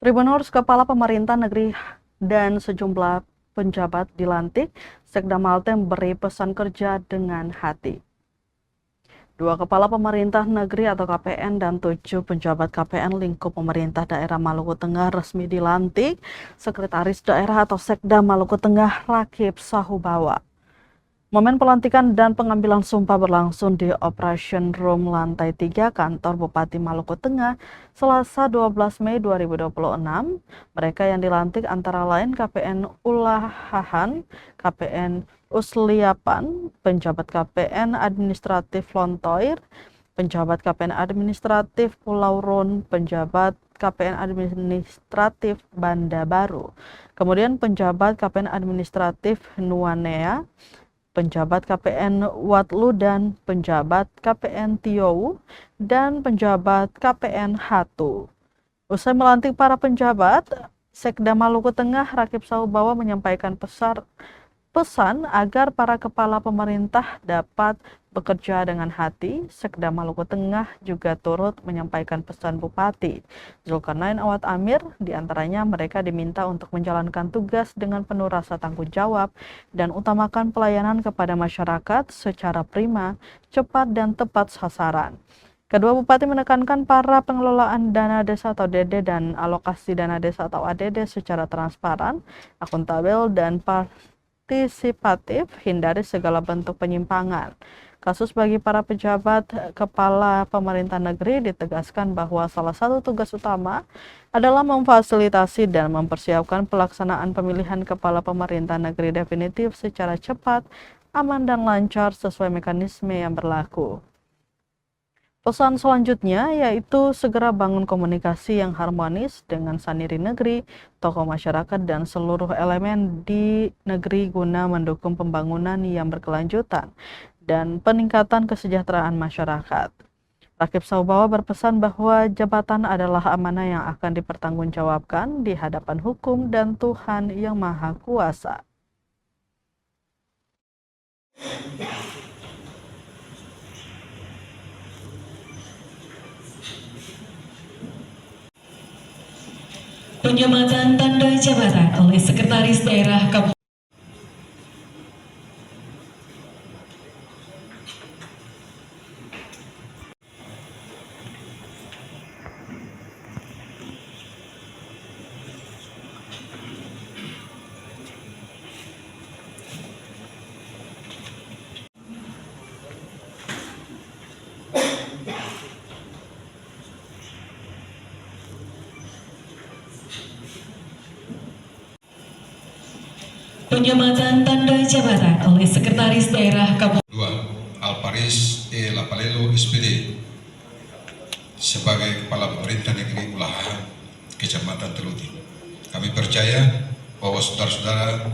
Tribunurs Kepala Pemerintah Negeri dan sejumlah penjabat dilantik, Sekda Maltem beri pesan kerja dengan hati. 2 Kepala Pemerintah Negeri atau KPN dan 7 penjabat KPN lingkup pemerintah daerah Maluku Tengah resmi dilantik. Sekretaris Daerah atau Sekda Maluku Tengah Rakib Sahubawa. Momen pelantikan dan pengambilan sumpah berlangsung di Operation Room lantai 3 kantor Bupati Maluku Tengah, Selasa 12 Mei 2026. Mereka yang dilantik antara lain KPN Ulahahan, KPN Usliapan, penjabat KPN Administratif Lontoir, penjabat KPN Administratif Pulau Run, penjabat KPN Administratif Banda Baru, kemudian penjabat KPN Administratif Nuanea, penjabat KPN Watlu dan penjabat KPN Tiou dan penjabat KPN Hatu. Usai melantik para penjabat, Sekda Maluku Tengah Rakib Sahubawa menyampaikan pesan agar para kepala pemerintah dapat bekerja dengan hati. Sekda Maluku Tengah juga turut menyampaikan pesan Bupati Zulkarnain Awad Amir, diantaranya mereka diminta untuk menjalankan tugas dengan penuh rasa tanggung jawab dan utamakan pelayanan kepada masyarakat secara prima, cepat dan tepat sasaran. Kedua bupati menekankan para pengelolaan dana desa atau DD dan alokasi dana desa atau ADD secara transparan, akuntabel dan partisipatif, hindari segala bentuk penyimpangan. Kasus bagi para pejabat kepala pemerintah negeri ditegaskan bahwa salah satu tugas utama adalah memfasilitasi dan mempersiapkan pelaksanaan pemilihan kepala pemerintah negeri definitif secara cepat, aman dan lancar sesuai mekanisme yang berlaku. Pesan selanjutnya yaitu segera bangun komunikasi yang harmonis dengan saniri negeri, tokoh masyarakat dan seluruh elemen di negeri guna mendukung pembangunan yang berkelanjutan dan peningkatan kesejahteraan masyarakat. Rakib Sahubawa berpesan bahwa jabatan adalah amanah yang akan dipertanggungjawabkan di hadapan hukum dan Tuhan Yang Maha Kuasa. Penyematan tanda jabatan oleh Sekretaris Daerah Kabupaten. Penyematan tanda jabatan oleh Sekretaris Daerah Kabupaten. 2. Alparis E. Lapalelo SPD sebagai Kepala Pemerintah Negeri Ulahahan, Kecamatan Teluti. Kami percaya bahwa saudara-saudara